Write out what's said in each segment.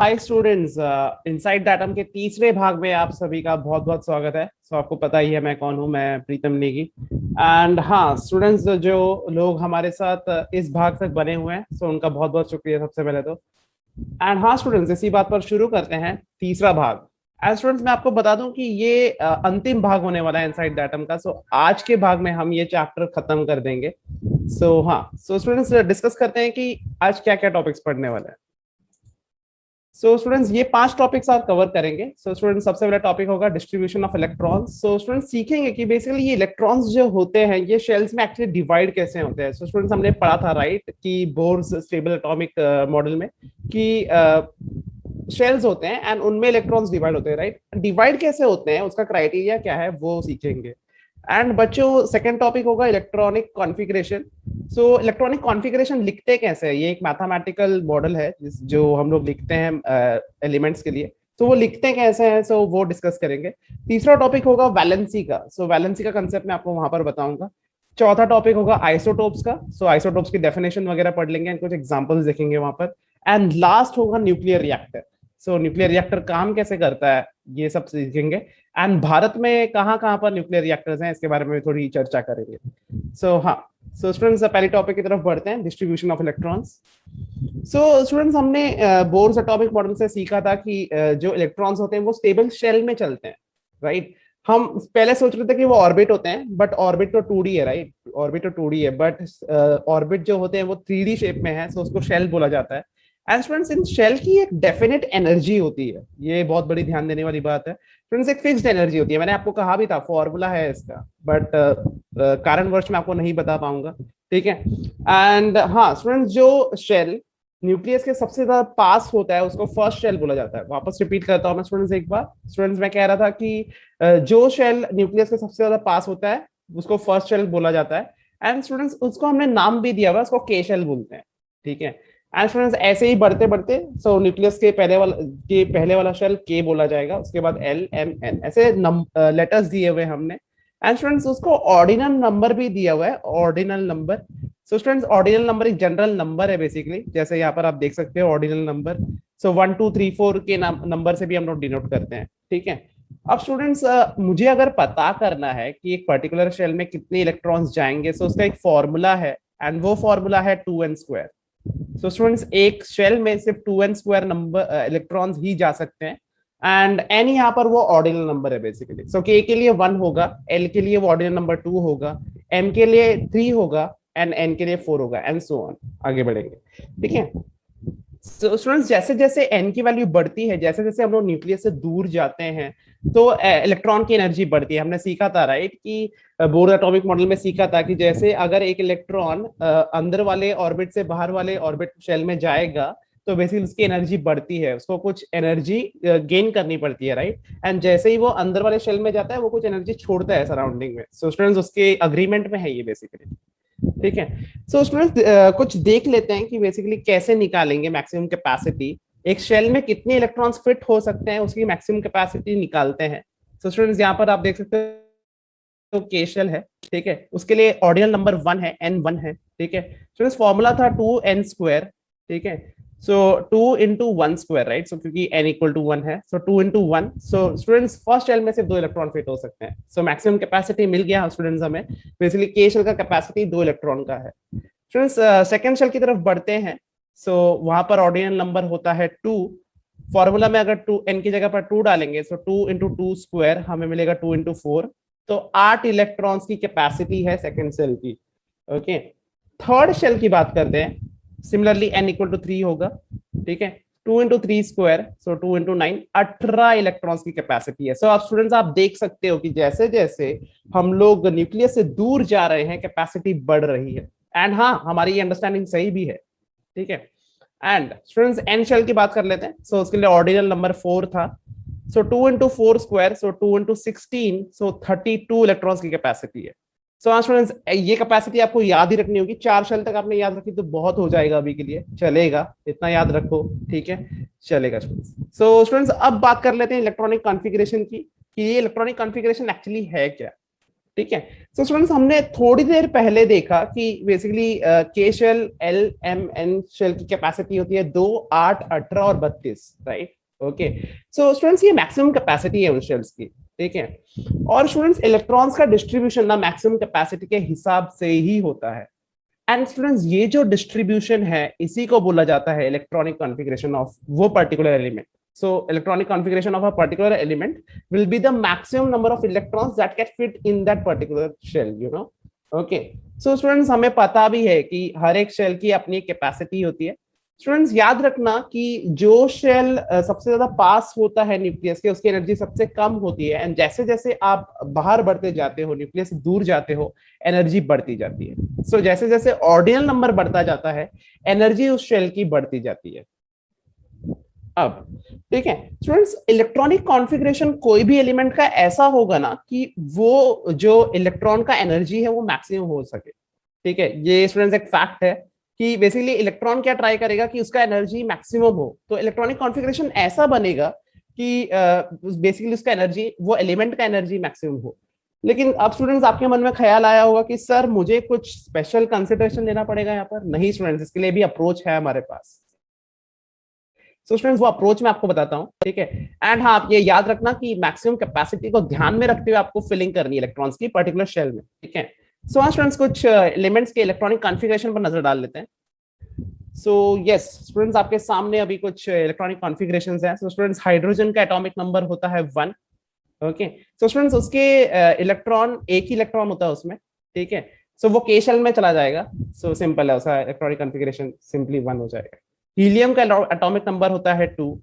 Hi students, inside datum के तीसरे भाग में आप सभी का बहुत बहुत स्वागत है। आपको पता ही है मैं कौन हूँ, मैं प्रीतम नेगी। एंड हाँ स्टूडेंट्स, जो लोग हमारे साथ इस भाग तक बने हुए हैं, उनका बहुत बहुत शुक्रिया सबसे पहले तो। एंड हाँ स्टूडेंट्स, इसी बात पर शुरू करते हैं तीसरा भाग। एंड स्टूडेंट्स, मैं आपको बता दूं कि ये अंतिम भाग होने वाला है इनसाइड डाटम का। आज के भाग में हम ये चैप्टर खत्म कर देंगे। स्टूडेंट्स, डिस्कस करते हैं कि आज क्या क्या टॉपिक्स पढ़ने वाले हैं। स्टूडेंट्स, ये 5 टॉपिक्स आप कवर करेंगे। स्टूडेंट्स, सबसे पहला टॉपिक होगा डिस्ट्रीब्यूशन ऑफ इलेक्ट्रॉन्स। स्टूडेंट्स सीखेंगे कि बेसिकली ये इलेक्ट्रॉन्स जो होते हैं ये शेल्स में एक्चुअली डिवाइड कैसे होते हैं। स्टूडेंट्स, हमने पढ़ा था राइट कि बोर्स स्टेबल एटॉमिक मॉडल में कि शेल्स होते हैं एंड उनमें इलेक्ट्रॉन्स डिवाइड होते हैं, राइट। डिवाइड कैसे होते हैं, उसका क्राइटेरिया क्या है, वो सीखेंगे। एंड बच्चों, सेकंड टॉपिक होगा इलेक्ट्रॉनिक कॉन्फ़िगरेशन। इलेक्ट्रॉनिक कॉन्फ़िगरेशन लिखते कैसे है, ये एक मैथमेटिकल मॉडल है जो हम लोग लिखते हैं एलिमेंट्स के लिए। वो लिखते कैसे हैं, वो डिस्कस करेंगे। तीसरा टॉपिक होगा वैलेंसी का। वैलेंसी का कंसेप्ट मैं आपको वहां पर बताऊंगा। चौथा टॉपिक होगा आइसोटोप्स का। आइसोटोप्स की डेफिनेशन वगैरह पढ़ लेंगे एंड कुछ एग्जांपल्स देखेंगे वहां पर। एंड लास्ट होगा न्यूक्लियर रिएक्टर। न्यूक्लियर रिएक्टर काम कैसे करता है, ये सब सीखेंगे। एंड भारत में कहाँ कहाँ पर न्यूक्लियर रिएक्टर्स हैं, इसके बारे में थोड़ी चर्चा करेंगे। हाँ, स्टूडेंट्स, पहली टॉपिक की तरफ बढ़ते हैं, डिस्ट्रीब्यूशन ऑफ इलेक्ट्रॉन्स। स्टूडेंट्स, हमने बोर्स एटॉमिक मॉडल से सीखा था कि जो इलेक्ट्रॉन्स होते हैं वो स्टेबल शेल में चलते हैं, राइट। हम पहले सोच रहे थे कि वो ऑर्बिट होते हैं, बट ऑर्बिट तो 2D है, राइट। ऑर्बिट तो 2D है, बट ऑर्बिट जो होते हैं वो 3D शेप में है, उसको शेल बोला जाता है। एंड स्टूडेंट्स, इन शेल की एक डेफिनेट एनर्जी होती है, ये बहुत बड़ी ध्यान देने वाली बात है। स्टूडेंट्स, एक फिक्स्ड एनर्जी होती है, मैंने आपको कहा भी था, फॉर्मूला है इसका, बट कारणवश मैं आपको नहीं बता पाऊंगा, ठीक है। एंड हाँ स्टूडेंट्स, जो शेल न्यूक्लियस के सबसे ज्यादा पास होता है उसको फर्स्ट शेल बोला जाता है। वापस रिपीट करता हूँ मैं स्टूडेंट्स एक बार। स्टूडेंट्स, मैं कह रहा था कि जो शेल न्यूक्लियस के सबसे ज्यादा पास होता है उसको फर्स्ट शेल बोला जाता है। एंड स्टूडेंट्स, उसको हमने नाम भी दिया हुआ है, उसको के शेल बोलते हैं, ठीक है। एंड स्टूडेंट्स, ऐसे ही बढ़ते बढ़ते न्यूक्लियस के पहले वाला शेल के बोला जाएगा, उसके बाद एल एम एन, ऐसे लेटर्स दिए हुए हमने। एंड स्टूडेंट्स, उसको ऑर्डिनल नंबर भी दिया हुआ है, ordinal number. Students, ordinal number एक जनरल नंबर है बेसिकली, जैसे यहाँ पर आप देख सकते हो ऑर्डिनल नंबर। 1 2 3 4 के नंबर से भी हम लोग डिनोट करते हैं, ठीक है। अब स्टूडेंट्स, मुझे अगर पता करना है कि एक पर्टिकुलर शेल में कितने इलेक्ट्रॉन्स जाएंगे, उसका एक फॉर्मूला है एंड वो फॉर्मूला है 2n²। स्टूडेंट्स, एक शेल में सिर्फ 2n² नंबर इलेक्ट्रॉन्स ही जा सकते हैं। एंड एन यहाँ पर वो ऑर्डिनल नंबर है बेसिकली। के के लिए 1 होगा, एल के लिए वो ऑर्डिनल नंबर 2 होगा, एम के लिए 3 होगा एंड एन के लिए 4 होगा एंड सो ऑन, आगे बढ़ेंगे, ठीक है। स्टूडेंट्स, जैसे जैसे एन की वैल्यू बढ़ती है, जैसे जैसे हम लोग न्यूक्लियस से दूर जाते हैं, तो इलेक्ट्रॉन की एनर्जी बढ़ती है। हमने सीखा था राइट कि बोर एटॉमिक मॉडल में सीखा था कि जैसे अगर एक इलेक्ट्रॉन अंदर वाले ऑर्बिट से बाहर वाले ऑर्बिट शेल में जाएगा, तो बेसिकली उसकी एनर्जी बढ़ती है, उसको कुछ एनर्जी गेन करनी पड़ती है, राइट। एंड जैसे ही वो अंदर वाले शेल में जाता है, वो कुछ एनर्जी छोड़ता है सराउंडिंग में। स्टूडेंट्स, उसके अग्रीमेंट में है ये बेसिकली, ठीक है। स्टूडेंट्स, कुछ देख लेते हैं कि बेसिकली कैसे निकालेंगे मैक्सिमम कैपेसिटी। एक शेल में कितने इलेक्ट्रॉन्स फिट हो सकते हैं, उसकी मैक्सिमम कैपेसिटी निकालते हैं। स्टूडेंट्स, यहाँ पर आप देख सकते हो तो के शेल है, ठीक है, उसके लिए ऑर्डिनल नंबर 1 है, n1 है, ठीक है। स्टूडेंट्स, फॉर्मूला था 2n², ठीक है। 2 × 1², राइट। क्योंकि n इक्वल टू 1 है, 2 × 1। स्टूडेंट्स, फर्स्ट शेल में सिर्फ 2 इलेक्ट्रॉन फिट हो सकते हैं। मैक्सिमम कैपेसिटी मिल गया स्टूडेंट्स हमें। बेसिकली के शेल का कैपेसिटी 2 इलेक्ट्रॉन का है। स्टूडेंट्स, सेकेंड शेल की तरफ बढ़ते हैं। वहां पर ऑर्डिनल नंबर होता है 2। फॉर्मूला में अगर 2 n की जगह पर 2 डालेंगे, 2 × 2² हमें मिलेगा 2 × 4। तो 8 इलेक्ट्रॉन्स की कैपेसिटी है सेकंड शेल की, ओके। थर्ड शेल की बात करते हैं। सिमिलरली n इक्वल टू 3 होगा, ठीक है। 2 × 3², 2 × 9, 18 इलेक्ट्रॉन्स की कैपेसिटी है। आप स्टूडेंट्स, आप देख सकते हो कि जैसे जैसे हम लोग न्यूक्लियस से दूर जा रहे हैं, कैपेसिटी बढ़ रही है। एंड हाँ, हमारी ये अंडरस्टैंडिंग सही भी है, ठीक है। एंड स्टूडेंट्स, एन शेल की बात कर लेते हैं। उसके लिए ऑर्डिनल नंबर 4 था। 2 × 4², 2 × 16, 32 इलेक्ट्रॉन्स की कैपेसिटी है। हाँ स्टूडेंट्स, ये कैपेसिटी आपको याद ही रखनी होगी। 4 शेल तक आपने याद रखी तो बहुत हो जाएगा, अभी के लिए चलेगा, इतना याद रखो, ठीक है, चलेगा स्टूडेंट्स। स्टूडेंट्स, अब बात कर लेते हैं इलेक्ट्रॉनिक कॉन्फ़िगरेशन की, कि ये इलेक्ट्रॉनिक कॉन्फ़िगरेशन एक्चुअली है क्या। ठीक है। सो स्टूडेंट्स हमने थोड़ी देर पहले देखा कि basically K shell, L, M, N shell की कैपेसिटी होती है 2, 8, 18 और 32, राइट। ओके। सो स्टूडेंट्स ये मैक्सिमम कैपेसिटी है उन शेल्स की, ठीक है। और स्टूडेंट्स इलेक्ट्रॉन्स का डिस्ट्रीब्यूशन ना मैक्सिमम कैपेसिटी के हिसाब से ही होता है। एंड स्टूडेंट्स ये जो डिस्ट्रीब्यूशन है इसी को बोला जाता है इलेक्ट्रॉनिक कॉन्फ़िगरेशन ऑफ वो particular element. So electronic configuration of a particular element will be the maximum number of electrons that can fit in that particular shell, you know. Okay. So students हमें पता भी है कि हर एक shell की अपनी capacity होती है। स्टूडेंट्स याद रखना कि जो शेल सबसे ज्यादा पास होता है न्यूक्लियस के उसकी एनर्जी सबसे कम होती है, एंड जैसे जैसे आप बाहर बढ़ते जाते हो, न्यूक्लियस से दूर जाते हो, एनर्जी बढ़ती जाती है। सो जैसे जैसे ऑर्डिनल नंबर बढ़ता जाता है एनर्जी उस शेल की बढ़ती जाती है। अब ठीक है स्टूडेंट्स, इलेक्ट्रॉनिक कॉन्फ़िगरेशन कोई भी एलिमेंट का ऐसा होगा ना कि वो जो इलेक्ट्रॉन का एनर्जी है वो मैक्सिमम हो सके। ठीक है, ये स्टूडेंट्स एक फैक्ट है कि बेसिकली इलेक्ट्रॉन क्या ट्राई करेगा कि उसका एनर्जी मैक्सिमम हो। तो इलेक्ट्रॉनिक कॉन्फ़िगरेशन ऐसा बनेगा कि बेसिकली उसका एनर्जी, वो एलिमेंट का एनर्जी मैक्सिमम हो। लेकिन अब स्टूडेंट्स आपके मन में ख्याल आया होगा कि सर मुझे कुछ स्पेशल कंसिडरेशन लेना पड़ेगा यहाँ पर। नहीं स्टूडेंट्स, इसके लिए भी अप्रोच है हमारे पास। सो स्टूडेंट्स वो अप्रोच मैं आपको बताता हूँ, ठीक है। एंड हाँ, आप ये याद रखना कि मैक्सिमम कैपेसिटी को ध्यान में रखते हुए आपको फिलिंग करनी है इलेक्ट्रॉन्स की पर्टिकुलर शेल में, ठीक है। सो हाँ स्टूडेंट्स, कुछ एलिमेंट्स के इलेक्ट्रॉनिक कॉन्फ़िगरेशन पर नजर डाल लेते हैं। सो यस स्टूडेंट्स, आपके सामने अभी कुछ इलेक्ट्रॉनिक कॉन्फ़िगरेशंस हैं। सो स्टूडेंट्स, हाइड्रोजन का एटॉमिक नंबर होता है 1। ओके। सो स्टूडेंट्स, उसके इलेक्ट्रॉन, एक ही इलेक्ट्रॉन होता है उसमें, ठीक है। सो वो के शेल में चला जाएगा। सो सिंपल है, उसका इलेक्ट्रॉनिक कॉन्फ़िगरेशन सिंपली 1 हो जाएगा। हीलियम का एटॉमिक नंबर होता है 2,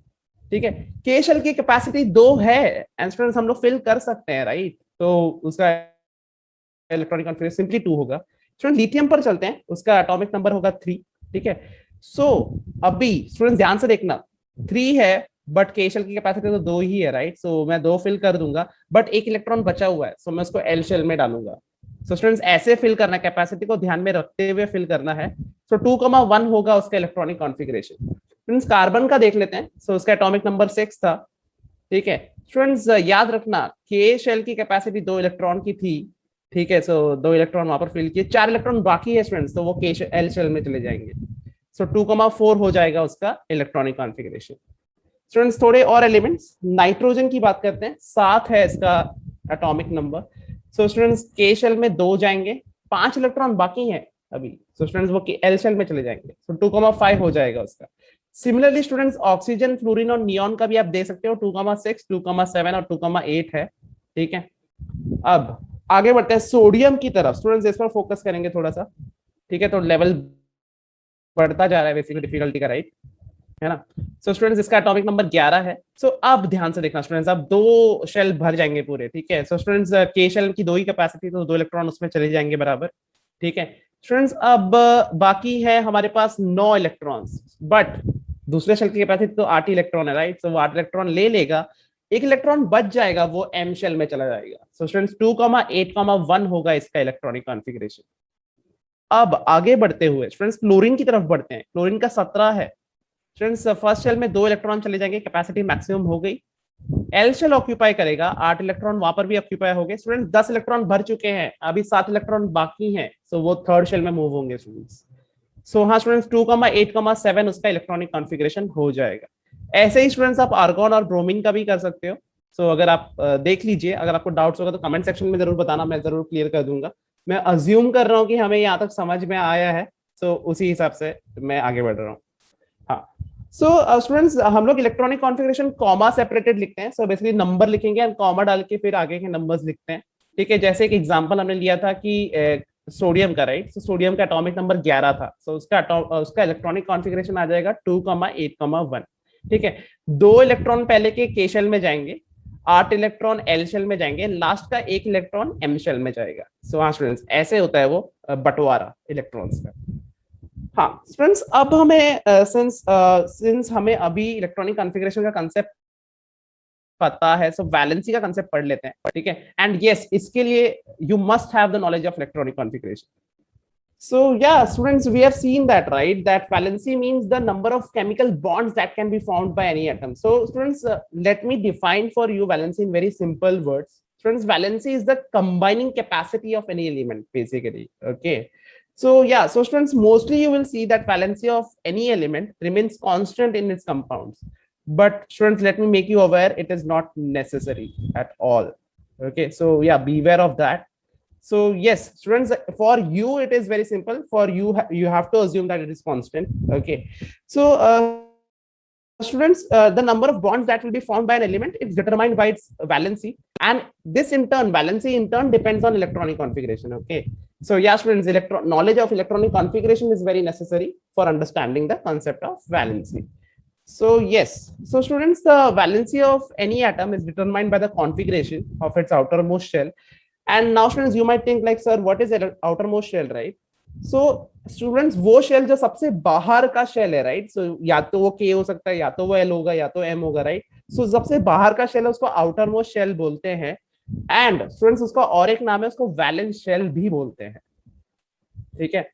ठीक है। के शेल की कैपेसिटी 2 है एंड स्टूडेंट्स हम लोग फिल कर सकते हैं, राइट। तो उसका इलेक्ट्रॉनिक कॉन्फ़िगरेशन सिंपली 2 होगा। स्टूडेंट लिथियम पर चलते हैं, उसका एटॉमिक नंबर होगा 3, ठीक है। सो अभी स्टूडेंट ध्यान से देखना, 3 है बट के शेल की कैपेसिटी तो 2 ही है, राइट। सो मैं 2 फिल कर दूंगा बट एक इलेक्ट्रॉन बचा हुआ है, सो मैं उसको एल शेल में डालूंगा। सो स्टूडेंट्स ऐसे फिल करना, कैपेसिटी को ध्यान में रखते हुए फिल करना है। सो 2,1 होगा उसका इलेक्ट्रॉनिक कॉन्फ़िगरेशन। स्टूडेंट्स कार्बन का देख लेते हैं। सो उसका एटॉमिक नंबर 6 था, ठीक है। स्टूडेंट्स याद रखना, के शेल की कैपेसिटी 2 इलेक्ट्रॉन की थी, ठीक है। सो 2 इलेक्ट्रॉन वहां पर फिल किए, 4 इलेक्ट्रॉन बाकी है स्टूडेंट्स, तो वो के एल शेल में चले जाएंगे। सो 2,4 हो जाएगा उसका इलेक्ट्रॉनिक कॉन्फ़िगरेशन। स्टूडेंट्स थोड़े और एलिमेंट्स, नाइट्रोजन की बात करते हैं। 7 है इसका एटॉमिक नंबर। सो स्टूडेंट्स के शेल में 2 जाएंगे, 5 इलेक्ट्रॉन बाकी हैं अभी। सो स्टूडेंट्स वो एल शेल में चले जाएंगे। सो 2,5 हो जाएगा उसका। सिमिलरली स्टूडेंट्स ऑक्सीजन, फ्लोरीन और नियॉन का भी आप देख सकते हो, 2,6, 2,7 और 2,8 है, ठीक है। अब आगे बढ़ते हैं सोडियम की तरफ। स्टूडेंट्स इस पर फोकस करेंगे थोड़ा सा, ठीक है। तो लेवल बढ़ता जा रहा है बेसिकली डिफिकल्टी का, राइट, है ना। सो स्टूडेंट्स इसका एटॉमिक नंबर 11 है। सो अब ध्यान से देखना स्टूडेंट्स, अब 2 शेल भर जाएंगे पूरे, ठीक है। सो स्टूडेंट्स के शेल की 2 ही कैपेसिटी, तो 2 इलेक्ट्रॉन उसमें चले जाएंगे बराबर, ठीक है। स्टूडेंट्स अब बाकी है हमारे पास 9 इलेक्ट्रॉन्स, बट दूसरे शेल की कैपेसिटी तो 8 इलेक्ट्रॉन है, राइट। सो वो 8 इलेक्ट्रॉन ले लेगा, एक इलेक्ट्रॉन बच जाएगा, वो एम शेल में चला जाएगा। सो स्टूडेंट्स 2,8,1 होगा इसका इलेक्ट्रॉनिक कॉन्फ़िगरेशन। अब आगे बढ़ते हुए स्टूडेंट्स क्लोरीन की तरफ बढ़ते हैं। क्लोरीन का 17 है। स्टूडेंट्स फर्स्ट शेल में 2 इलेक्ट्रॉन चले जाएंगे, कैपेसिटी मैक्सिमम हो गई। एल शेल ऑक्यूपाई करेगा, 8 इलेक्ट्रॉन वहां पर भी ऑक्यूपाई हो गए। स्टूडेंट्स 10 इलेक्ट्रॉन भर चुके हैं, अभी 7 इलेक्ट्रॉन बाकी हैं, सो वो थर्ड शेल में मूव होंगे स्टूडेंट्स। सो हाँ स्टूडेंट्स 2,8,7 उसका इलेक्ट्रॉनिक कॉन्फ़िगरेशन हो जाएगा। ऐसे ही स्टूडेंट्स आप आर्गॉन और ब्रोमीन का भी कर सकते हो। सो अगर आप देख लीजिए, अगर आपको डाउट्स होगा तो कमेंट सेक्शन में जरूर बताना, मैं जरूर क्लियर कर दूंगा। मैं अज्यूम कर रहा हूँ कि हमें यहाँ तक समझ में आया है, सो उसी हिसाब से मैं आगे बढ़ रहा हूँ। हाँ, सो स्टूडेंट्स हम लोग इलेक्ट्रॉनिक कॉन्फ़िगरेशन कॉमा सेपरेटेड लिखते हैं। सो बेसिकली नंबर लिखेंगे एंड कॉमा डाल के फिर आगे के नंबर्स लिखते हैं, ठीक है। जैसे एक एग्जांपल हमने लिया था कि सोडियम का, राइट। सो सोडियम का एटॉमिक नंबर 11 था। सो उसका इलेक्ट्रॉनिक कॉन्फ़िगरेशन आ जाएगा 2,8,1, ठीक है। 2 इलेक्ट्रॉन पहले के शेल में जाएंगे, 8 इलेक्ट्रॉन एल शेल में जाएंगे, लास्ट का 1 इलेक्ट्रॉन एम शेल में जाएगा। सो हाँ स्टूडेंट्स, ऐसे होता है वो बंटवारा इलेक्ट्रॉन्स का। हाँ स्टूडेंट्स, अब हमें सिंस हमें अभी इलेक्ट्रॉनिक कॉन्फ़िगरेशन का कंसेप्ट पता है, सो वैलेंसी का कंसेप्ट पढ़ लेते हैं, ठीक है। एंड यस, इसके लिए you must have the knowledge of electronic configuration. So yeah, students, we have seen that, right? That valency means the number of chemical bonds that can be found by any atom. So students, let me define for you valency in very simple words. Students, valency is the combining capacity of any element, basically. Okay. So yeah, so students, mostly you will see that valency of any element remains constant in its compounds. But students, let me make you aware, it is not necessary at all. Okay, so yeah, beware of that. So yes, students, for you it is very simple. For you, you have to assume that it is constant. Okay, so students, the number of bonds that will be formed by an element is determined by its valency, and this in turn, valency in turn depends on electronic configuration. Okay, so yeah, students, knowledge of electronic configuration is very necessary for understanding the concept of valency. So yes, so students, the valency of any atom is determined by the configuration of its outermost shell. And now students, you might think like, sir, what is the outermost shell, right? So students, वो shell जो सबसे बाहर का shell है, right? सो या तो वो के हो सकता है, या तो वो एल होगा, या तो एम होगा, राइट? सो सबसे बाहर का शेल है उसको आउटर मोस्ट शेल बोलते हैं। एंड स्टूडेंट्स, उसका और एक नाम है, उसको वैलेंस शेल भी बोलते हैं। ठीक है,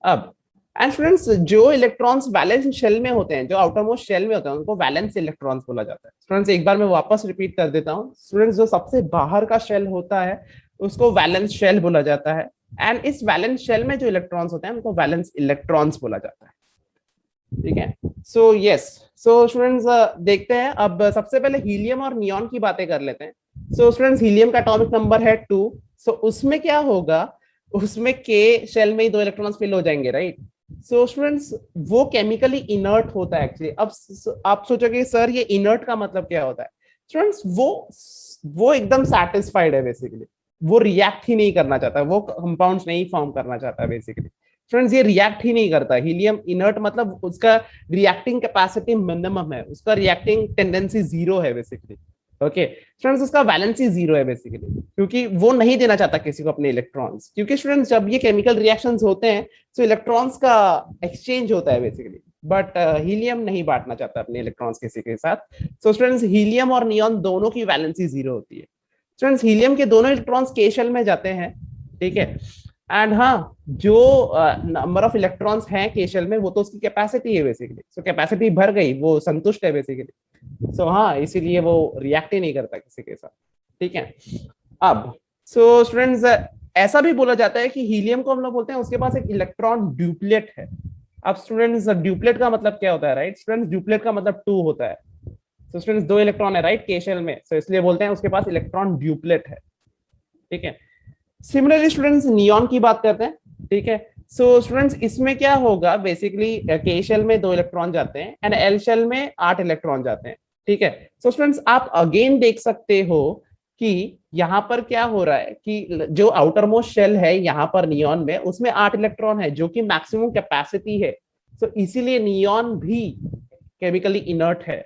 अब एंड स्टूडेंट्स, जो इलेक्ट्रॉन्स वैलेंस शेल में होते हैं, जो आउटर मोस्ट शेल में होते हैं, उनको वैलेंस इलेक्ट्रॉन्स बोला जाता है। स्टूडेंट्स, एक बार मैं वापस रिपीट कर देता हूँ। स्टूडेंट्स, जो सबसे बाहर का शेल होता है उसको वैलेंस शेल बोला जाता है, एंड इस वैलेंस शेल में जो इलेक्ट्रॉन्स होते हैं उनको वैलेंस इलेक्ट्रॉन्स बोला जाता है। ठीक है, सो यस, सो स्टूडेंट्स, देखते हैं अब सबसे पहले हीलियम और नियॉन की बातें कर लेते हैं। सो स्टूडेंट्स, हीलियम का एटॉमिक नंबर है 2। सो उसमें क्या होगा, उसमें के शेल में ही 2 इलेक्ट्रॉन्स फिल हो जाएंगे, राइट? सो स्टूडेंट्स, वो केमिकली इनर्ट होता है एक्चुअली। अब आप सोचोगे सर ये इनर्ट का मतलब क्या होता है? स्टूडेंट्स, वो एकदम सेटिस्फाइड है बेसिकली, वो रिएक्ट ही नहीं करना चाहता, वो कंपाउंड्स नहीं फॉर्म करना चाहता बेसिकली। फ्रेंड्स, ये रिएक्ट ही नहीं करता। हीलियम इनर्ट मतलब उसका रिएक्टिंग कैपेसिटी मिनिमम है, उसका रिएक्टिंग टेंडेंसी 0 है बेसिकली। ओके स्टूडेंट्स, उसका वैलेंसी 0 है बेसिकली, क्योंकि वो नहीं देना चाहता किसी को अपने इलेक्ट्रॉन्स। क्योंकि स्टूडेंट्स, जब ये केमिकल रिएक्शंस होते हैं तो इलेक्ट्रॉन्स का एक्सचेंज होता है बेसिकली, बट हीलियम नहीं बांटना चाहता अपने इलेक्ट्रॉन्स किसी के साथ। सो स्टूडेंट्स, हीलियम और नियॉन दोनों की वैलेंसी 0 होती है। स्टूडेंट्स, हीलियम के दोनों इलेक्ट्रॉन्स के शेल में जाते हैं, ठीक है? एंड हाँ, जो नंबर ऑफ इलेक्ट्रॉन्स हैं के शेल में, वो तो उसकी कैपेसिटी है बेसिकली। सो कैपेसिटी भर गई, वो संतुष्ट है बेसिकली। सो हाँ, इसीलिए वो रिएक्ट ही नहीं करता किसी के साथ। ठीक है, अब सो स्टूडेंट्स, ऐसा भी बोला जाता है कि हीलियम को हम लोग बोलते हैं उसके पास एक इलेक्ट्रॉन ड्यूप्लेट है। अब स्टूडेंट्स, ड्यूप्लेट का मतलब क्या होता है, राइट? स्टूडेंट्स, ड्यूप्लेट का मतलब 2 होता है। तो स्टूडेंट्स, 2 इलेक्ट्रॉन है, राइट, के शेल में, तो इसलिए बोलते हैं उसके पास इलेक्ट्रॉन ड्यूप्लेट है। ठीक है, सिमिलरली स्टूडेंट्स, नियॉन की बात करते हैं। ठीक है, सो स्टूडेंट्स, इसमें क्या होगा बेसिकली, के शेल में 2 इलेक्ट्रॉन जाते हैं एंड एल शेल में 8 इलेक्ट्रॉन जाते हैं। ठीक है, सो स्टूडेंट्स, आप अगेन देख सकते हो कि यहाँ पर क्या हो रहा है कि जो आउटर मोस्ट शेल है यहाँ पर नियॉन में, उसमें 8 इलेक्ट्रॉन है, जो कि मैक्सिमम कैपेसिटी है। तो इसीलिए नियॉन भी केमिकली इनर्ट है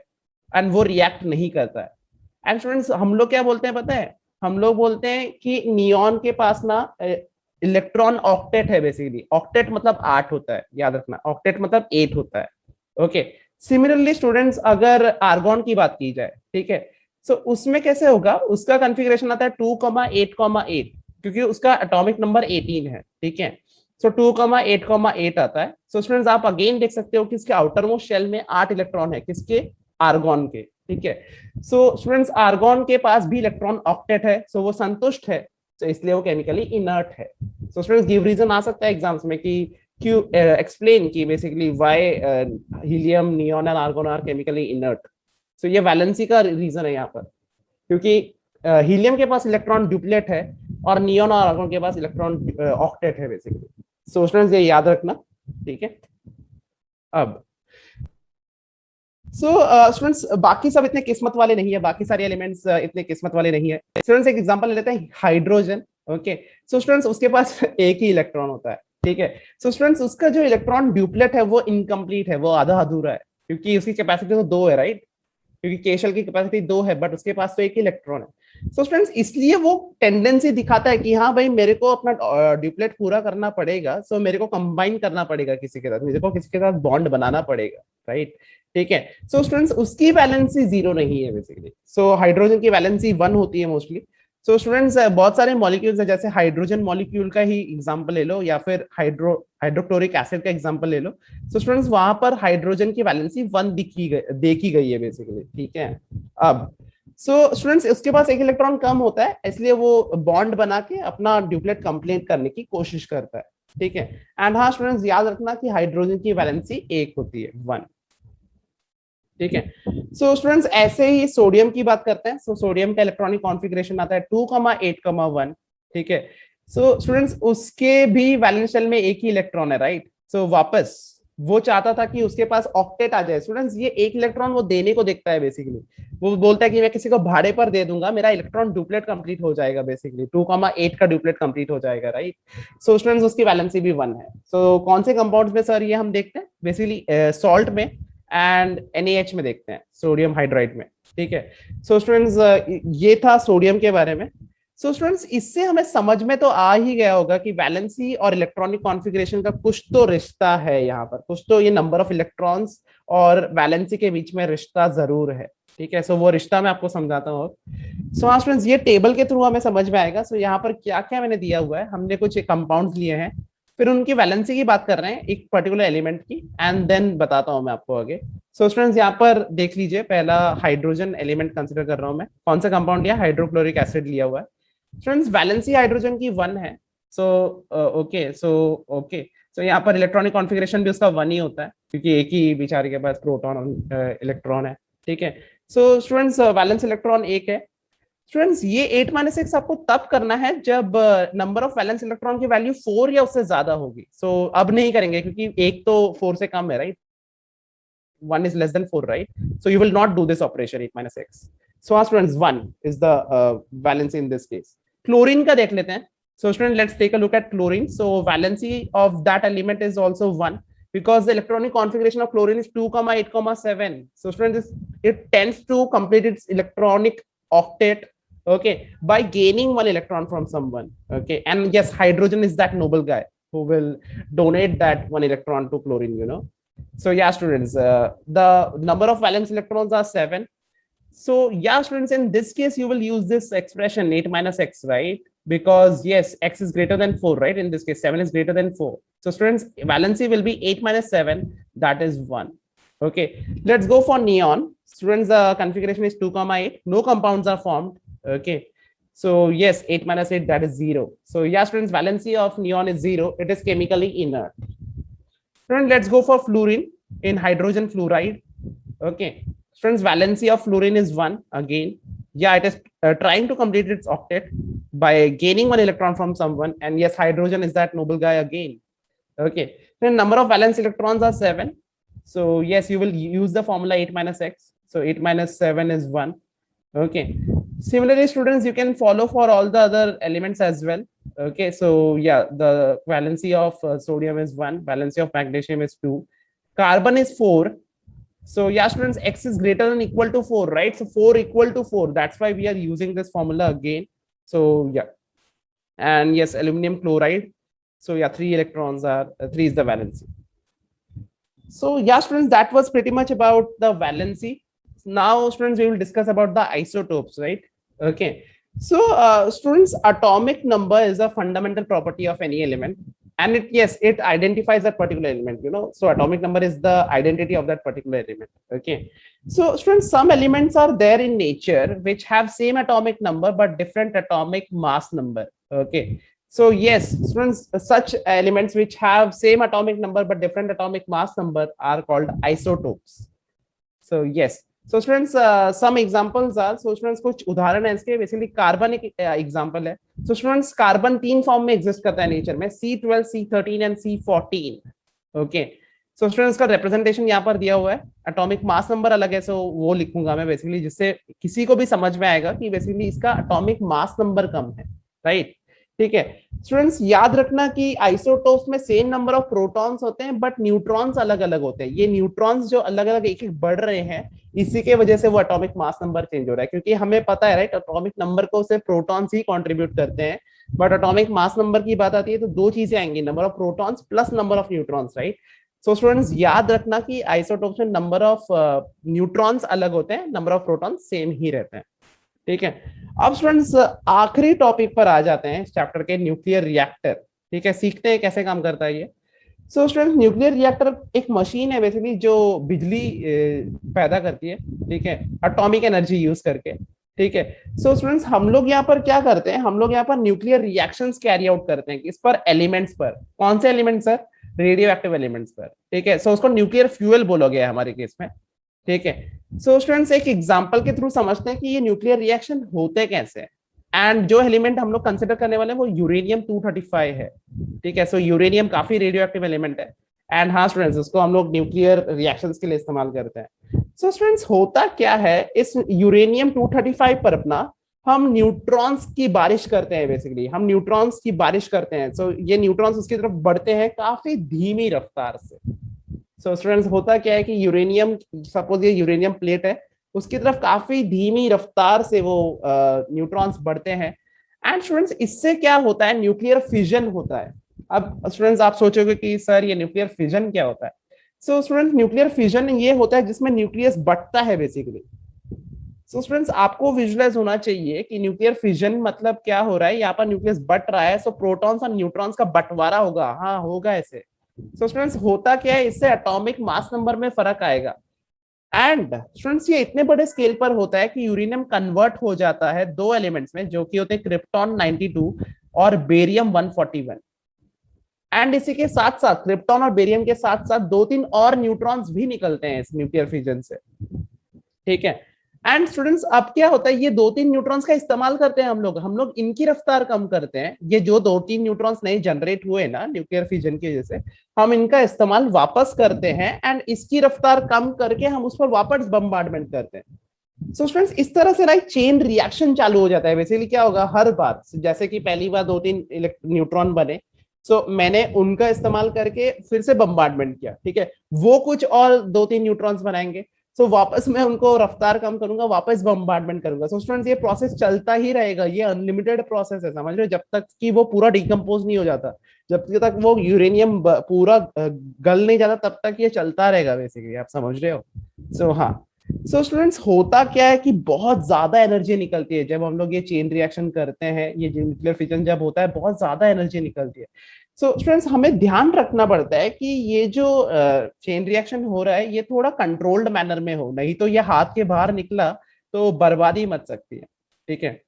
एंड वो रिएक्ट नहीं करता है। एंड स्टूडेंट्स, हम लोग क्या बोलते हैं पता है? हम लोग बोलते हैं कि नियॉन के पास ना इलेक्ट्रॉन ऑक्टेट है बेसिकली। ऑक्टेट मतलब 8 होता है, याद रखना, ऑक्टेट मतलब 8 होता है। ओके, सिमिलरली स्टूडेंट्स, अगर आर्गॉन की बात की जाए, ठीक है, सो उसमें कैसे होगा, उसका कॉन्फ़िगरेशन आता है 2,8,8, क्योंकि उसका एटॉमिक नंबर 18 है। ठीक है, सो 2,8,8 आता है। सो स्टूडेंट्स, आप अगेन देख सकते हो कि इसके आउटर मोस्ट शेल में 8 इलेक्ट्रॉन है, किसके? आर्गॉन के। ठीक है, सो स्टूडेंट्स, आर्गॉन के पास भी इलेक्ट्रॉन ऑक्टेट है, सो वो संतुष्ट है, तो इसलिए वो केमिकली इनर्ट है। सो स्टूडेंट्स, गिव रीजन आ सकता है एग्जाम्स में कि क्यों, एक्सप्लेन की basically why helium, neon and argon are chemically inert. So ये वैलेंसी का रीजन है यहाँ पर, क्योंकि हीलियम के पास इलेक्ट्रॉन ड्यूप्लेट है और नियॉन और आर्गॉन के पास इलेक्ट्रॉन ऑक्टेट है बेसिकली। सो स्टूडेंट्स, ये याद रखना। ठीक है, अब सो स्टूडेंट्स, बाकी सब इतने किस्मत वाले नहीं है, बाकी सारे एलिमेंट्स इतने किस्मत वाले नहीं है। स्टूडेंट्स, एक एग्जांपल ले लेते हैं, हाइड्रोजन। ओके, सो स्टूडेंट्स, उसके पास एक ही इलेक्ट्रॉन होता है। ठीक है, सो स्टूडेंट्स, उसका जो इलेक्ट्रॉन ड्यूप्लेट है वो इनकम्प्लीट है, वो आधा अधूरा है, क्योंकि उसकी कैपेसिटी तो 2 है, राइट? क्योंकि केशल की कैपेसिटी 2 है, बट उसके पास तो एक ही इलेक्ट्रॉन है। सो स्टूडेंट्स, इसलिए वो टेंडेंसी दिखाता है कि हाँ भाई, मेरे को अपना ड्यूप्लेट पूरा करना पड़ेगा, सो मेरे को कंबाइन करना पड़ेगा किसी के साथ, मेरे को किसी के साथ बॉन्ड बनाना पड़ेगा, राइट? ठीक है, सो स्टूडेंट्स, उसकी वैलेंसी 0 नहीं है बेसिकली। सो हाइड्रोजन की वैलेंसी 1 होती है मोस्टली। सो स्टूडेंट्स, बहुत सारे मॉलिक्यूल्स है, जैसे हाइड्रोजन मॉलिक्यूल का ही एग्जांपल ले लो, या फिर हाइड्रोक्लोरिक एसिड का एग्जांपल ले लो। सो स्टूडेंट्स, वहां पर हाइड्रोजन की वैलेंसी 1 देखी गई है बेसिकली। ठीक है, अब सो स्टूडेंट्स उसके पास एक इलेक्ट्रॉन कम होता है, इसलिए वो बॉन्ड बना के अपना ड्यूप्लेट कंप्लीट करने की कोशिश करता है, ठीक है। एंड हाँ स्टूडेंट्स याद रखना कि हाइड्रोजन की वैलेंसी 1 होती है, 1, ठीक है। सो स्टूडेंट्स ऐसे ही सोडियम की बात करते हैं। सो सोडियम का इलेक्ट्रॉनिक कॉन्फ़िगरेशन आता है 2,8,1, ठीक है। सो स्टूडेंट्स उसके भी वैलेंस शेल में एक ही इलेक्ट्रॉन है, राइट। सो वापस वो चाहता था कि उसके पास ऑक्टेट आ जाए। स्टूडेंट्स ये एक इलेक्ट्रॉन वो देने को देखता है बेसिकली, वो बोलता है कि मैं किसी को भाड़े पर दे दूंगा, मेरा इलेक्ट्रॉन ड्यूप्लेट कंप्लीट हो जाएगा, बेसिकली 2,8 का ड्यूप्लेट कंप्लीट हो जाएगा, राइट। सो स्टूडेंट्स उसकी वैलेंसी भी 1 है। सो कौन से कंपाउंड्स में सर ये हम देखते हैं, बेसिकली सॉल्ट में एंड NaH में देखते हैं, सोडियम हाइड्राइड में, ठीक है। सो स्टूडेंट्स ये था सोडियम के बारे में। सो स्टूडेंट्स इससे हमें समझ में तो आ ही गया होगा कि वैलेंसी और इलेक्ट्रॉनिक कॉन्फ़िगरेशन का कुछ तो रिश्ता है, यहाँ पर कुछ तो ये नंबर ऑफ इलेक्ट्रॉन्स और वैलेंसी के बीच में रिश्ता जरूर है, ठीक है। सो वो रिश्ता मैं आपको समझाता हूँ। सो हाँ स्टूडेंट्स ये टेबल के थ्रू हमें समझ में आएगा। सो यहाँ पर क्या क्या मैंने दिया हुआ है, हमने कुछ कंपाउंड्स लिए हैं, फिर उनकी वैलेंसी की बात कर रहे हैं एक पर्टिकुलर एलिमेंट की, एंड देन बताता हूं मैं आपको आगे। सो स्टूडेंट्स यहाँ पर देख लीजिए, पहला हाइड्रोजन एलिमेंट कंसीडर कर रहा हूं मैं। कौन सा कंपाउंड लिया, हाइड्रोक्लोरिक एसिड लिया हुआ है। स्टूडेंट्स वैलेंसी हाइड्रोजन की 1 है। सो ओके सो यहाँ पर इलेक्ट्रॉनिक कॉन्फ़िगरेशन भी उसका 1 ही होता है, क्योंकि एक ही बेचारे के पास प्रोटॉन और इलेक्ट्रॉन है, ठीक है। सो स्टूडेंट्स वैलेंस इलेक्ट्रॉन 1 है। स्टूडेंट्स ये 8-6 आपको तब करना है जब नंबर ऑफ वैलेंस इलेक्ट्रॉन की वैल्यू 4 या उससे ज्यादा होगी। सो अब नहीं करेंगे क्योंकि एक तो 4 से कम है, right. 1 is less than 4, right? So you will not do this operation 8-6. So students 1 is the valency in this case. Chlorine का देख लेते हैं. So students let's take a look at chlorine. So valency of that element is also 1 because the electronic configuration of chlorine is 2,8,7. So students it tends to complete its electronic octet, okay, by gaining 1 electron from someone, okay. And yes, hydrogen is that noble guy who will donate that 1 electron to chlorine, you know. So yeah students, the number of valence electrons are 7. So yeah students, in this case you will use this expression 8-x, right? Because yes, x is greater than 4, right? In this case 7 is greater than 4. So students, valency will be 8-7, that is 1. Okay, let's go for neon. Students, the configuration is 2,8. No compounds are formed, okay. So yes, 8-8, that is 0. So yeah students, valency of neon is 0. It is chemically inert. Friends, let's go for fluorine in hydrogen fluoride. Okay. Friends, valency of fluorine is 1 again. Yeah, it is trying to complete its octet by gaining 1 electron from someone. And yes, hydrogen is that noble guy again. Okay. Then number of valence electrons are 7. So yes, you will use the formula 8-x. So 8-7 is 1. Okay. Similarly, students, you can follow for all the other elements as well. Okay, so yeah, the valency of sodium is 1, valency of magnesium is 2, carbon is 4. So yeah students, x is greater than equal to 4, right? So 4 equal to 4, that's why we are using this formula again. So yeah, and yes, aluminum chloride. So yeah, 3 electrons are 3 is the valency. So yeah students, that was pretty much about the valency. Now students, we will discuss about the isotopes, right? Okay. So students, atomic number is a fundamental property of any element, and it identifies that particular element, you know. So atomic number is the identity of that particular element. Okay. So students, some elements are there in nature which have same atomic number but different atomic mass number. Okay. So yes students, such elements which have same atomic number but different atomic mass number are called isotopes. So yes. So students, some examples are, so students कुछ उदाहरण है इसके, basically carbon एक example है. So students, carbon 3 form में exist करता है nature में, C12, C13 and C14. Okay. So students का रिप्रेजेंटेशन यहाँ पर दिया हुआ है, एटॉमिक मास नंबर अलग है, सो वो लिखूंगा मैं बेसिकली, जिससे किसी को भी समझ में आएगा कि बेसिकली इसका एटॉमिक मास नंबर कम है, राइट. ठीक है. स्टूडेंट्स याद रखना कि आइसोटोप्स में सेम नंबर ऑफ प्रोटॉन्स होते हैं बट न्यूट्रॉन्स अलग अलग होते हैं. ये न्यूट्रॉन्स जो अलग अलग एक एक बढ़ रहे हैं, इसी के वजह से वो एटॉमिक मास नंबर चेंज हो रहा है, क्योंकि हमें पता है, राइट, एटॉमिक नंबर को सिर्फ प्रोटॉन्स ही कंट्रीब्यूट करते हैं, बट एटॉमिक मास नंबर की बात आती है तो दो चीजें आएंगी, number of protons plus number of neutrons, right. So students याद रखना कि आइसोटोप्स में नंबर ऑफ न्यूट्रॉन्स अलग होते हैं, नंबर ऑफ प्रोटॉन्स सेम ही रहते हैं. ठीक है. अब स्टूडेंट्स आखिरी टॉपिक पर आ जाते हैं इस चैप्टर के, न्यूक्लियर रिएक्टर. ठीक है, सीखते हैं कैसे काम करता है ये. सो स्टूडेंट्स, न्यूक्लियर रिएक्टर एक मशीन है बेसिकली जो बिजली पैदा करती है, ठीक है, एटॉमिक एनर्जी यूज करके. ठीक है। सो स्टूडेंट्स हम लोग यहाँ पर क्या करते हैं, हम लोग यहाँ पर न्यूक्लियर रिएक्शंस कैरी आउट करते हैं किस पर, एलिमेंट्स पर। कौन से elements sir? Radio active elements पर। ठीक है, सो उसको न्यूक्लियर फ्यूल बोलोगे हमारे केस में। ठीक है। सो स्टूडेंट्स एक एग्जांपल के थ्रू समझते हैं कि ये न्यूक्लियर रिएक्शन होते कैसे हैं। एंड जो एलिमेंट हम लोग कंसिडर करने वाले हैं वो यूरेनियम 235 है। ठीक है, सो यूरेनियम काफी रेडियो एक्टिव एलिमेंट है। एंड हाँ स्टूडेंट्स, उसको हम लोग न्यूक्लियर रिएक्शंस के लिए इस्तेमाल करते हैं। सो स्टूडेंट्स होता क्या है इस यूरेनियम 235 पर अपना, हम न्यूट्रॉन्स की बारिश करते हैं। बेसिकली हम न्यूट्रॉन्स की बारिश करते हैं। सो ये न्यूट्रॉन्स उसकी तरफ बढ़ते हैं काफी धीमी रफ्तार से। सो स्टूडेंट्स होता क्या है कि यूरेनियम, सपोज ये यूरेनियम प्लेट है, उसकी तरफ काफी धीमी रफ्तार से वो न्यूट्रॉन्स बढ़ते हैं। एंड स्टूडेंट्स इससे क्या होता है, न्यूक्लियर फिजन होता है। अब स्टूडेंट्स आप सोचोगे कि सर ये न्यूक्लियर फिजन क्या होता है। सो स्टूडेंट्स न्यूक्लियर फिजन ये होता है जिसमें न्यूक्लियस बढ़ता है बेसिकली। सो स्टूडेंट्स आपको विजुअलाइज होना चाहिए कि न्यूक्लियर फिजन मतलब क्या हो रहा है, यहाँ पर न्यूक्लियस बढ़ रहा है, सो प्रोटॉन्स और न्यूट्रॉन्स का बंटवारा होगा। हाँ होगा ऐसे। सो स्टूडेंट्स होता क्या है, इससे एटॉमिक मास नंबर में फर्क आएगा। एंड स्टूडेंट्स ये इतने बड़े स्केल पर होता है कि यूरेनियम कन्वर्ट हो जाता है दो एलिमेंट्स में, जो कि होते हैं क्रिप्टॉन 92 और बेरियम 141। एंड इसी के साथ साथ क्रिप्टॉन और बेरियम के साथ साथ दो तीन और न्यूट्रॉन्स भी निकलते हैं इस न्यूक्लियर फिजन से। ठीक है। एंड स्टूडेंट्स अब क्या होता है, ये दो तीन न्यूट्रॉन्स का इस्तेमाल करते हैं हम लोग इनकी रफ्तार कम करते हैं। ये जो दो तीन न्यूट्रॉन्स नए जनरेट हुए ना न्यूक्लियर फिजन की वजह से, हम इनका इस्तेमाल वापस करते हैं एंड इसकी रफ्तार कम करके हम उस पर वापस बम्बार्डमेंट करते हैं। सो स्टूडेंट्स इस तरह से राइट चेन रिएक्शन चालू हो जाता है। बेसिकली क्या होगा, हर बार जैसे कि पहली बार दो तीन न्यूट्रॉन बने, सो मैंने उनका इस्तेमाल करके फिर से बम्बार्डमेंट किया। ठीक है, वो कुछ और दो तीन न्यूट्रॉन्स बनाएंगे, सो वापस मैं उनको रफ्तार कम करूंगा, वापस बम्बार्डमेंट करूंगा। सो स्टूडेंट्स ये प्रोसेस चलता ही रहेगा, ये अनलिमिटेड प्रोसेस है, समझ रहे हो, जब तक कि वो पूरा डिकम्पोज नहीं हो जाता, जब तक वो यूरेनियम पूरा गल नहीं जाता, तब तक ये चलता रहेगा बेसिकली। आप समझ रहे हो। सो हाँ, सो स्टूडेंट्स होता क्या है कि बहुत ज्यादा एनर्जी निकलती है जब हम लोग ये चेन रिएक्शन करते हैं। ये न्यूक्लियर फिजन जब होता है बहुत ज्यादा एनर्जी निकलती है। सो स्टूडेंट्स हमें ध्यान रखना पड़ता है कि ये जो चेन रिएक्शन हो रहा है ये थोड़ा कंट्रोल्ड मैनर में हो, नहीं तो ये हाथ के बाहर निकला तो बर्बादी मच सकती है। ठीक है।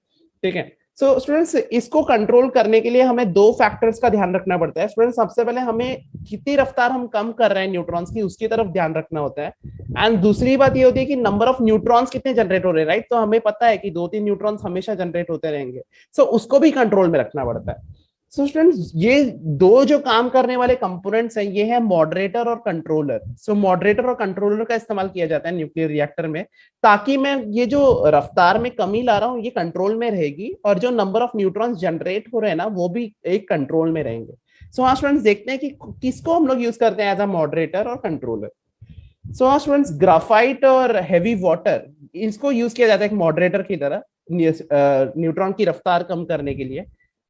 ठीक है। सो स्टूडेंट्स इसको कंट्रोल करने के लिए हमें दो फैक्टर्स का ध्यान रखना पड़ता है। स्टूडेंट्स सबसे पहले हमें कितनी रफ्तार हम कम कर रहे हैं न्यूट्रॉन्स की, उसकी तरफ ध्यान रखना होता है। एंड दूसरी बात ये होती है कि नंबर ऑफ न्यूट्रॉन्स कितने जनरेट हो रहे हैं, राइट। तो हमें पता है कि दो तीन न्यूट्रॉन्स हमेशा जनरेट होते रहेंगे, सो उसको भी कंट्रोल में रखना पड़ता है। सो स्टूडेंट्स ये दो जो काम करने वाले कंपोनेंट्स हैं ये है मॉडरेटर और कंट्रोलर। सो मॉडरेटर और कंट्रोलर का इस्तेमाल किया जाता है न्यूक्लियर रिएक्टर में, ताकि मैं ये जो रफ्तार में कमी ला रहा हूँ ये कंट्रोल में रहेगी, और जो नंबर ऑफ न्यूट्रॉन्स जनरेट हो रहे हैं ना वो भी एक कंट्रोल में रहेंगे। सो हाँ स्टूडेंट्स देखते हैं कि किसको हम लोग यूज करते हैं एज अ मॉडरेटर और कंट्रोलर। सो हाँ स्टूडेंट्स ग्राफाइट और हैवी वाटर, इसको यूज किया जाता है एक मॉडरेटर की तरह न्यूट्रॉन की रफ्तार कम करने के लिए।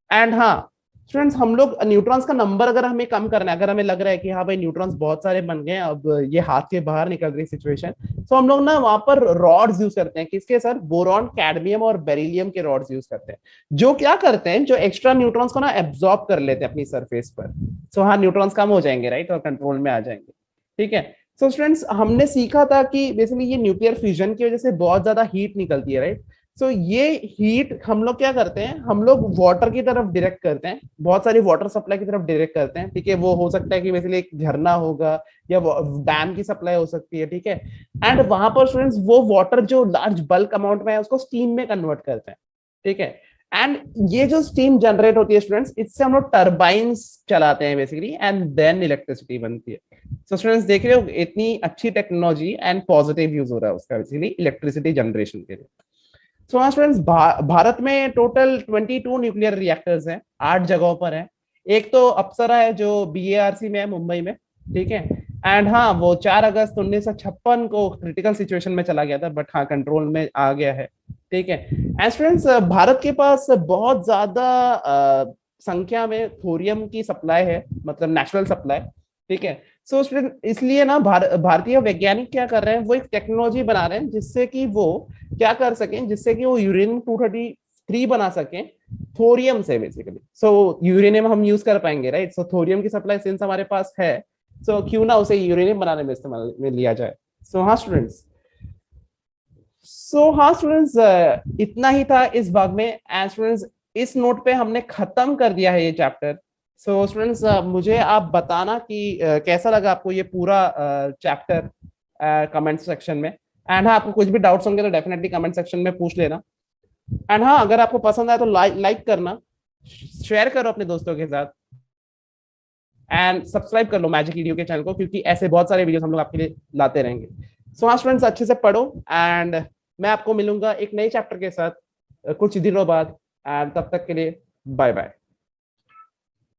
एंड हाँ स्टूडेंट्स हम लोग न्यूट्रॉन्स का नंबर अगर हमें कम करना है, अगर हमें लग रहा है कि हाँ भाई न्यूट्रॉन्स बहुत सारे बन गए अब ये हाथ के बाहर निकल रही सिचुएशन, तो हम लोग ना वहां पर रॉड्स यूज करते हैं। किसके सर? बोरॉन, कैडमियम और बेरिलियम के रॉड्स यूज करते हैं, जो क्या करते हैं, जो एक्स्ट्रा न्यूट्रॉन्स को ना एब्जॉर्ब कर लेते हैं अपनी सरफेस पर। सो हाँ न्यूट्रॉन्स कम हो जाएंगे राइट, और कंट्रोल में आ जाएंगे। ठीक है। सो स्टूडेंट्स हमने सीखा था कि बेसिकली ये न्यूक्लियर फ्यूजन की वजह से बहुत ज्यादा हीट निकलती है राइट। सो ये हीट हम लोग क्या करते हैं, हम लोग वाटर की तरफ डायरेक्ट करते हैं, बहुत सारी वाटर सप्लाई की तरफ डायरेक्ट करते हैं। ठीक है, वो हो सकता है कि बेसिकली एक झरना होगा या डैम की सप्लाई हो सकती है। ठीक है। एंड वहां पर स्टूडेंट्स वो वाटर जो लार्ज बल्क अमाउंट में है उसको स्टीम में कन्वर्ट करते हैं। ठीक है। एंड ये जो स्टीम जनरेट होती है स्टूडेंट्स, इससे हम लोग टर्बाइंस चलाते हैं बेसिकली, एंड देन इलेक्ट्रिसिटी बनती है। सो स्टूडेंट्स देख रहे हो इतनी अच्छी टेक्नोलॉजी एंड पॉजिटिव यूज हो रहा है उसका बेसिकली इलेक्ट्रिसिटी जनरेशन के लिए। सो हाँ स्टूडेंट्स भारत में टोटल 22 न्यूक्लियर रिएक्टर्स हैं, 8 जगहों पर है। एक तो अप्सरा है जो बीएआरसी में है मुंबई में। ठीक है। एंड हाँ वो 4 अगस्त 1956 को क्रिटिकल सिचुएशन में चला गया था, बट हाँ कंट्रोल में आ गया है। ठीक है। एंड स्टूडेंट्स भारत के पास बहुत ज्यादा संख्या में थोरियम की सप्लाई है, मतलब नेचुरल सप्लाई। ठीक है। सो स्टूडेंट इसलिए ना भारतीय वैज्ञानिक क्या कर रहे हैं, वो एक टेक्नोलॉजी बना रहे हैं जिससे कि वो क्या कर सकें, जिससे कि वो यूरेनियम 233 बना सकें थोरियम से बेसिकली। सो यूरेनियम हम यूज कर पाएंगे राइट। सो थोरियम की सप्लाई सिंस हमारे पास है, सो क्यों ना उसे यूरेनियम बनाने में इस्तेमाल में लिया जाए। सो हाँ स्टूडेंट्स सो हाँ स्टूडेंट्स, इतना ही था इस भाग में। एंड स्टूडेंट्स, इस नोट पे हमने खत्म कर दिया है ये चैप्टर। सो स्टूडेंट्स, मुझे आप बताना कि कैसा लगा आपको ये पूरा चैप्टर कमेंट सेक्शन में। एंड हाँ, आपको कुछ भी डाउट्स होंगे तो डेफिनेटली कमेंट सेक्शन में पूछ लेना। एंड हाँ, अगर आपको पसंद आए तो लाइक करना, शेयर करो अपने दोस्तों के साथ, एंड सब्सक्राइब कर लो मैजिक वीडियो के चैनल को, क्योंकि ऐसे बहुत सारे वीडियोस हम लोग आपके लिए लाते रहेंगे। सो हाँ स्टूडेंट्स, अच्छे से पढ़ो। एंड मैं आपको मिलूंगा एक नए चैप्टर के साथ कुछ दिनों बाद। एंड तब तक के लिए बाय बाय।